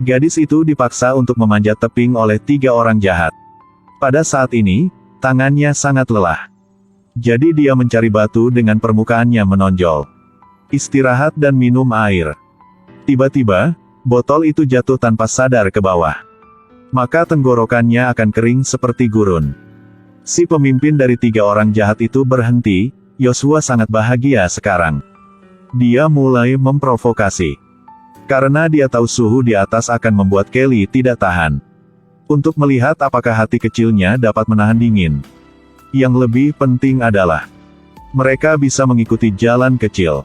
Gadis itu dipaksa untuk memanjat tebing oleh 3 orang jahat. Pada saat ini, tangannya sangat lelah. Jadi dia mencari batu dengan permukaannya menonjol. Istirahat dan minum air. Tiba-tiba, botol itu jatuh tanpa sadar ke bawah. Maka tenggorokannya akan kering seperti gurun. Si pemimpin dari 3 orang jahat itu berhenti. Yosua sangat bahagia sekarang. Dia mulai memprovokasi. Karena dia tahu suhu di atas akan membuat Kelly tidak tahan. Untuk melihat apakah hati kecilnya dapat menahan dingin. Yang lebih penting adalah, mereka bisa mengikuti jalan kecil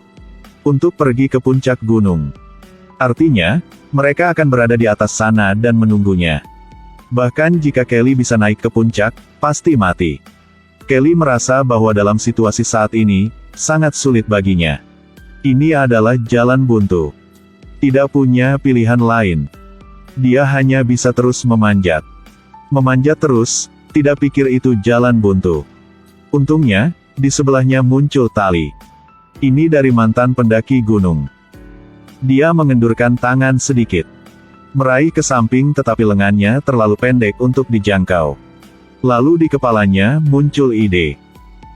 untuk pergi ke puncak gunung. Artinya, mereka akan berada di atas sana dan menunggunya. Bahkan jika Kelly bisa naik ke puncak, pasti mati. Kelly merasa bahwa dalam situasi saat ini, sangat sulit baginya. Ini adalah jalan buntu. Tidak punya pilihan lain. Dia hanya bisa terus memanjat. Memanjat terus, tidak pikir itu jalan buntu. Untungnya, di sebelahnya muncul tali. Ini dari mantan pendaki gunung. Dia mengendurkan tangan sedikit. Meraih ke samping tetapi lengannya terlalu pendek untuk dijangkau. Lalu di kepalanya muncul ide.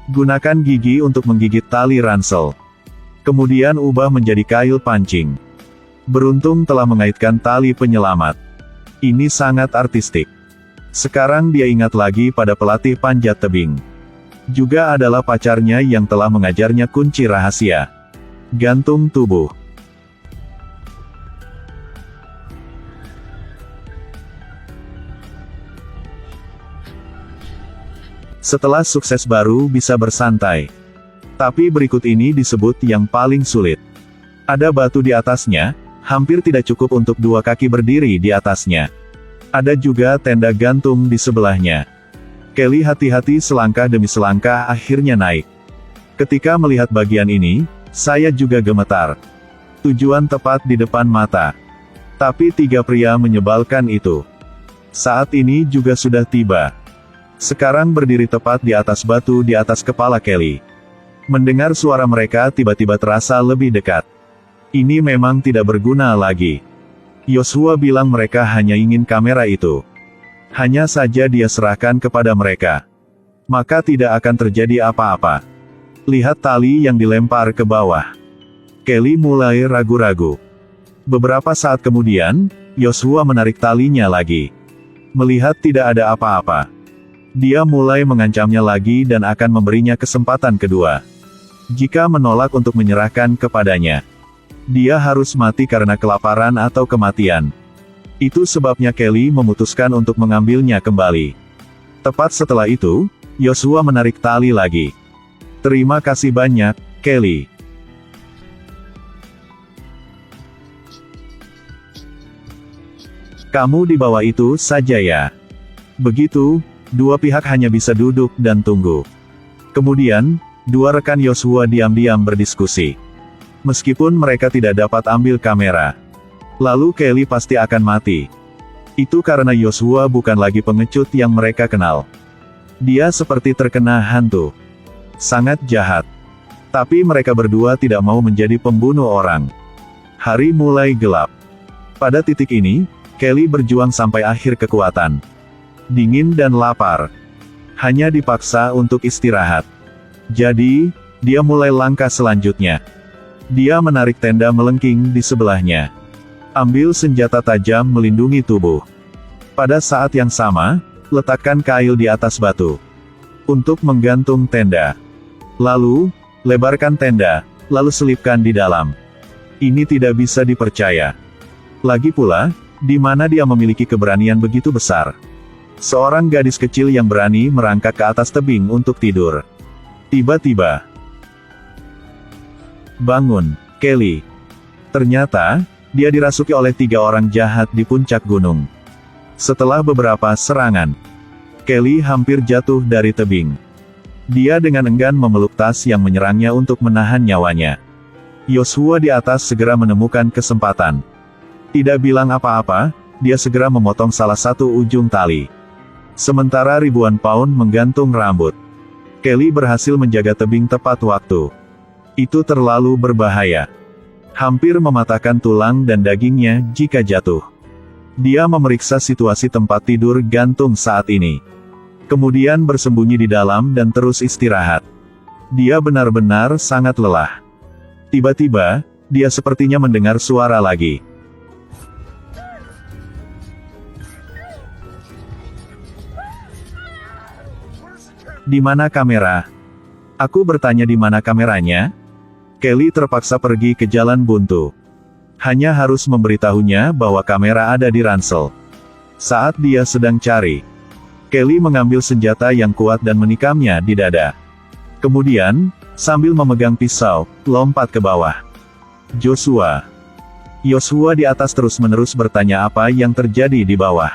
Gunakan gigi untuk menggigit tali ransel. Kemudian ubah menjadi kail pancing. Beruntung telah mengaitkan tali penyelamat. Ini sangat artistik. Sekarang dia ingat lagi pada pelatih panjat tebing. Juga adalah pacarnya yang telah mengajarnya kunci rahasia. Gantung tubuh. Setelah sukses baru bisa bersantai. Tapi berikut ini disebut yang paling sulit. Ada batu di atasnya, hampir tidak cukup untuk 2 kaki berdiri di atasnya. Ada juga tenda gantung di sebelahnya. Kelly hati-hati selangkah demi selangkah akhirnya naik. Ketika melihat bagian ini, saya juga gemetar. Tujuan tepat di depan mata. Tapi 3 pria menyebalkan itu. Saat ini juga sudah tiba. Sekarang berdiri tepat di atas batu di atas kepala Kelly. Mendengar suara mereka tiba-tiba terasa lebih dekat. Ini memang tidak berguna lagi. Yosua bilang mereka hanya ingin kamera itu. Hanya saja dia serahkan kepada mereka. Maka tidak akan terjadi apa-apa. Lihat tali yang dilempar ke bawah. Kelly mulai ragu-ragu. Beberapa saat kemudian, Yosua menarik talinya lagi. Melihat tidak ada apa-apa. Dia mulai mengancamnya lagi dan akan memberinya kesempatan kedua. Jika menolak untuk menyerahkan kepadanya, dia harus mati karena kelaparan atau kematian. Itu sebabnya Kelly memutuskan untuk mengambilnya kembali. Tepat setelah itu, Yosua menarik tali lagi. Terima kasih banyak, Kelly. Kamu di bawah itu saja ya. Begitu, 2 pihak hanya bisa duduk dan tunggu. Kemudian, 2 rekan Yosua diam-diam berdiskusi. Meskipun mereka tidak dapat ambil kamera. Lalu Kelly pasti akan mati. Itu karena Yosua bukan lagi pengecut yang mereka kenal. Dia seperti terkena hantu. Sangat jahat. Tapi mereka berdua tidak mau menjadi pembunuh orang. Hari mulai gelap. Pada titik ini, Kelly berjuang sampai akhir kekuatan. Dingin dan lapar. Hanya dipaksa untuk istirahat. Jadi, dia mulai langkah selanjutnya. Dia menarik tenda melengking di sebelahnya. Ambil senjata tajam melindungi tubuh. Pada saat yang sama, letakkan kail di atas batu. Untuk menggantung tenda. Lalu, lebarkan tenda, lalu selipkan di dalam. Ini tidak bisa dipercaya. Lagi pula, di mana dia memiliki keberanian begitu besar. Seorang gadis kecil yang berani merangkak ke atas tebing untuk tidur. Tiba-tiba, bangun, Kelly. Ternyata, dia dirasuki oleh 3 orang jahat di puncak gunung. Setelah beberapa serangan, Kelly hampir jatuh dari tebing. Dia dengan enggan memeluk tas yang menyerangnya untuk menahan nyawanya. Yosua di atas segera menemukan kesempatan. Tidak bilang apa-apa, dia segera memotong salah satu ujung tali. Sementara ribuan pound menggantung rambut. Kelly berhasil menjaga tebing tepat waktu. Itu terlalu berbahaya. Hampir mematahkan tulang dan dagingnya jika jatuh. Dia memeriksa situasi tempat tidur gantung saat ini. Kemudian bersembunyi di dalam dan terus istirahat. Dia benar-benar sangat lelah. Tiba-tiba, dia sepertinya mendengar suara lagi. Di mana kamera? Aku bertanya di mana kameranya? Kelly terpaksa pergi ke jalan buntu. Hanya harus memberitahunya bahwa kamera ada di ransel. Saat dia sedang cari, Kelly mengambil senjata yang kuat dan menikamnya di dada. Kemudian, sambil memegang pisau, lompat ke bawah. Joshua di atas terus-menerus bertanya apa yang terjadi di bawah.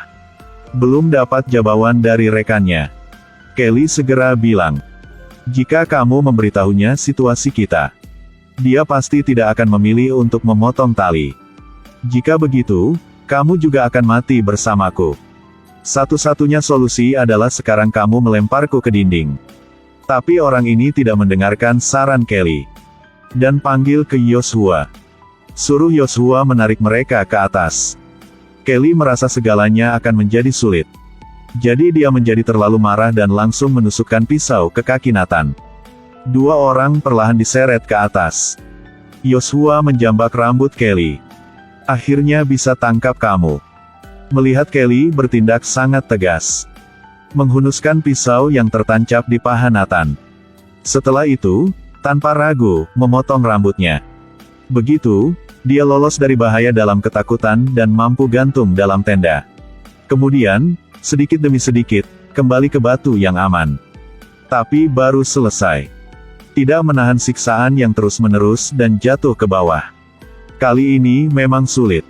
Belum dapat jawaban dari rekannya. Kelly segera bilang, "Jika kamu memberitahunya situasi kita, dia pasti tidak akan memilih untuk memotong tali. Jika begitu, kamu juga akan mati bersamaku. Satu-satunya solusi adalah sekarang kamu melemparku ke dinding." Tapi orang ini tidak mendengarkan saran Kelly. Dan panggil ke Joshua. Suruh Joshua menarik mereka ke atas. Kelly merasa segalanya akan menjadi sulit. Jadi dia menjadi terlalu marah dan langsung menusukkan pisau ke kaki Nathan. Dua orang perlahan diseret ke atas. Joshua menjambak rambut Kelly. "Akhirnya bisa tangkap kamu." Melihat Kelly bertindak sangat tegas. Menghunuskan pisau yang tertancap di paha Nathan. Setelah itu, tanpa ragu, memotong rambutnya. Begitu, dia lolos dari bahaya dalam ketakutan dan mampu gantung dalam tenda. Kemudian, sedikit demi sedikit, kembali ke batu yang aman. Tapi baru selesai. Tidak menahan siksaan yang terus-menerus dan jatuh ke bawah. Kali ini memang sulit.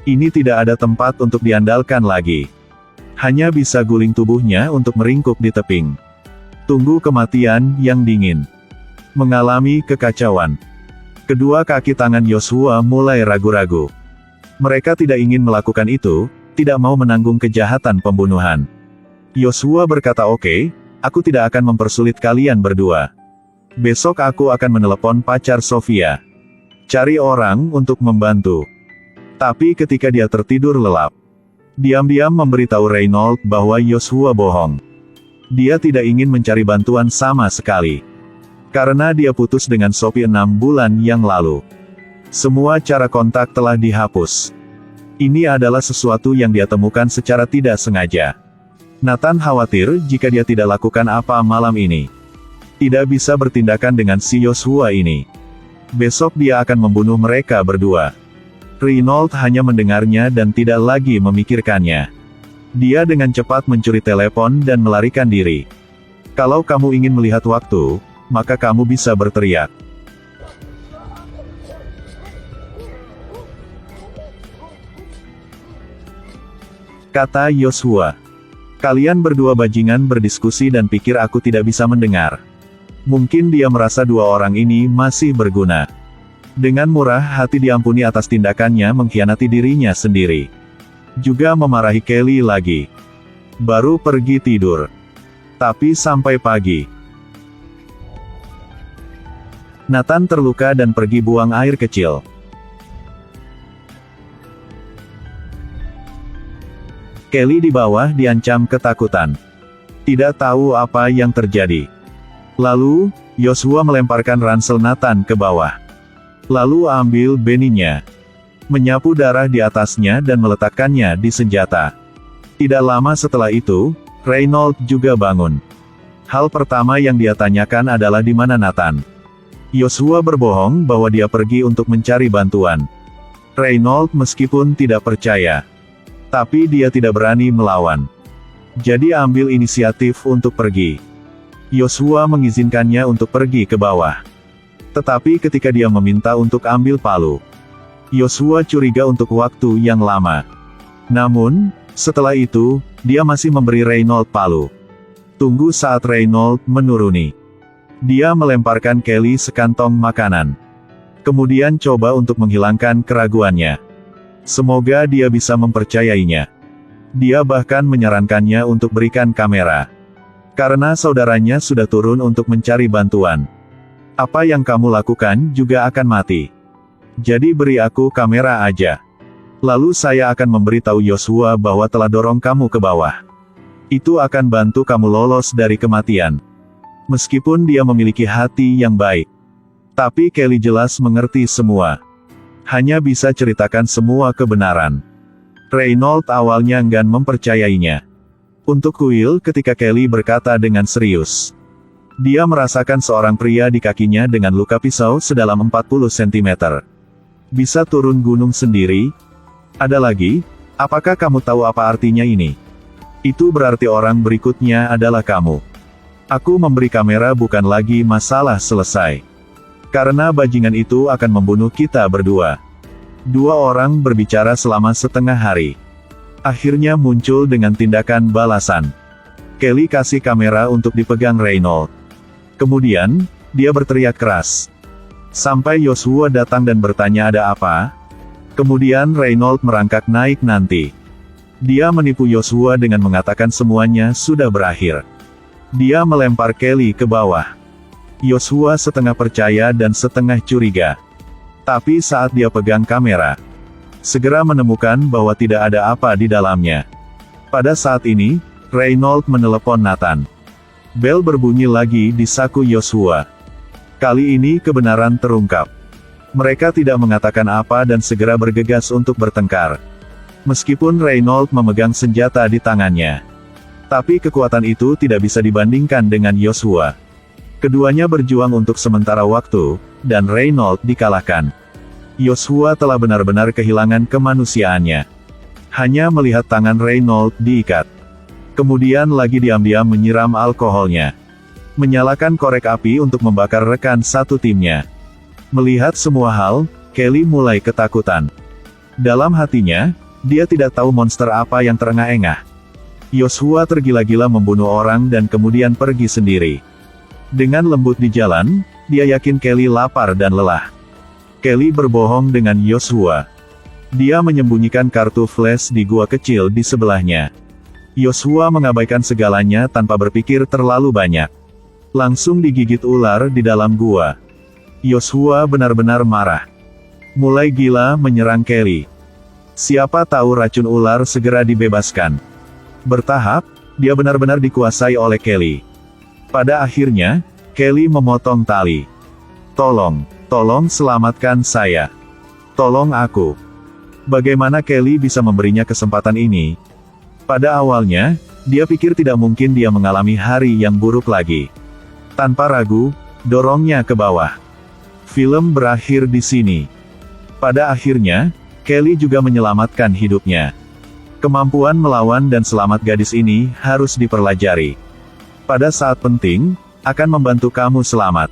Ini tidak ada tempat untuk diandalkan lagi. Hanya bisa guling tubuhnya untuk meringkuk di teping. Tunggu kematian yang dingin. Mengalami kekacauan. Kedua kaki tangan Joshua mulai ragu-ragu. Mereka tidak ingin melakukan itu, tidak mau menanggung kejahatan pembunuhan. Joshua berkata, "Oke, aku tidak akan mempersulit kalian berdua. Besok aku akan menelepon pacar Sofia. Cari orang untuk membantu." Tapi ketika dia tertidur lelap, diam-diam memberitahu Reynolds bahwa Joshua bohong. Dia tidak ingin mencari bantuan sama sekali. Karena dia putus dengan Sophie 6 bulan yang lalu. Semua cara kontak telah dihapus. Ini adalah sesuatu yang dia temukan secara tidak sengaja. Nathan khawatir jika dia tidak lakukan apa malam ini. Tidak bisa bertindakan dengan si Joshua ini. Besok dia akan membunuh mereka berdua. Reynolds hanya mendengarnya dan tidak lagi memikirkannya. Dia dengan cepat mencuri telepon dan melarikan diri. Kalau kamu ingin melihat waktu, maka kamu bisa berteriak. Kata Joshua. Kalian berdua bajingan berdiskusi dan pikir aku tidak bisa mendengar. Mungkin dia merasa dua orang ini masih berguna. Dengan murah hati diampuni atas tindakannya mengkhianati dirinya sendiri. Juga memarahi Kelly lagi. Baru pergi tidur. Tapi sampai pagi, Nathan terluka dan pergi buang air kecil. Kelly di bawah diancam ketakutan. Tidak tahu apa yang terjadi. Lalu, Joshua melemparkan ransel Nathan ke bawah. Lalu ambil beninya. Menyapu darah di atasnya dan meletakkannya di senjata. Tidak lama setelah itu, Reynolds juga bangun. Hal pertama yang dia tanyakan adalah di mana Nathan. Joshua berbohong bahwa dia pergi untuk mencari bantuan. Reynolds meskipun tidak percaya. Tapi dia tidak berani melawan. Jadi ambil inisiatif untuk pergi. Joshua mengizinkannya untuk pergi ke bawah. Tetapi ketika dia meminta untuk ambil palu, Joshua curiga untuk waktu yang lama. Namun, setelah itu, dia masih memberi Reynolds palu. Tunggu saat Reynolds menuruni. Dia melemparkan Kelly sekantong makanan. Kemudian coba untuk menghilangkan keraguannya. Semoga dia bisa mempercayainya. Dia bahkan menyarankannya untuk berikan kamera. Karena saudaranya sudah turun untuk mencari bantuan. Apa yang kamu lakukan juga akan mati. Jadi beri aku kamera aja. Lalu saya akan memberitahu Yoshua bahwa telah dorong kamu ke bawah. Itu akan bantu kamu lolos dari kematian. Meskipun dia memiliki hati yang baik. Tapi Kelly jelas mengerti semua. Hanya bisa ceritakan semua kebenaran. Reynolds awalnya enggan mempercayainya. Untuk kuil ketika Kelly berkata dengan serius. Dia merasakan seorang pria di kakinya dengan luka pisau sedalam 40 cm. Bisa turun gunung sendiri? Ada lagi, apakah kamu tahu apa artinya ini? Itu berarti orang berikutnya adalah kamu. Aku memberi kamera bukan lagi masalah selesai. Karena bajingan itu akan membunuh kita berdua. Dua orang berbicara selama setengah hari. Akhirnya muncul dengan tindakan balasan. Kelly kasih kamera untuk dipegang Reynolds. Kemudian, dia berteriak keras. Sampai Yoshua datang dan bertanya ada apa? Kemudian Reynolds merangkak naik nanti. Dia menipu Yoshua dengan mengatakan semuanya sudah berakhir. Dia melempar Kelly ke bawah. Yoshua setengah percaya dan setengah curiga. Tapi saat dia pegang kamera, segera menemukan bahwa tidak ada apa di dalamnya. Pada saat ini, Reynolds menelepon Nathan. Bel berbunyi lagi di saku Yoshua. Kali ini kebenaran terungkap. Mereka tidak mengatakan apa dan segera bergegas untuk bertengkar. Meskipun Reynolds memegang senjata di tangannya. Tapi kekuatan itu tidak bisa dibandingkan dengan Yoshua. Keduanya berjuang untuk sementara waktu, dan Reynolds dikalahkan. Yoshua telah benar-benar kehilangan kemanusiaannya. Hanya melihat tangan Reynolds diikat. Kemudian lagi diam-diam menyiram alkoholnya. Menyalakan korek api untuk membakar rekan satu timnya. Melihat semua hal, Kelly mulai ketakutan. Dalam hatinya, dia tidak tahu monster apa yang terengah-engah. Yoshua tergila-gila membunuh orang dan kemudian pergi sendiri. Dengan lembut di jalan, dia yakin Kelly lapar dan lelah. Kelly berbohong dengan Yoshua. Dia menyembunyikan kartu flash di gua kecil di sebelahnya. Yoshua mengabaikan segalanya tanpa berpikir terlalu banyak. Langsung digigit ular di dalam gua. Yoshua benar-benar marah. Mulai gila menyerang Kelly. Siapa tahu racun ular segera dibebaskan. Bertahap, dia benar-benar dikuasai oleh Kelly. Pada akhirnya, Kelly memotong tali. Tolong selamatkan saya. Tolong aku. Bagaimana Kelly bisa memberinya kesempatan ini? Pada awalnya, dia pikir tidak mungkin dia mengalami hari yang buruk lagi. Tanpa ragu, dorongnya ke bawah. Film berakhir di sini. Pada akhirnya, Kelly juga menyelamatkan hidupnya. Kemampuan melawan dan selamat gadis ini harus dipelajari. Pada saat penting, akan membantu kamu selamat.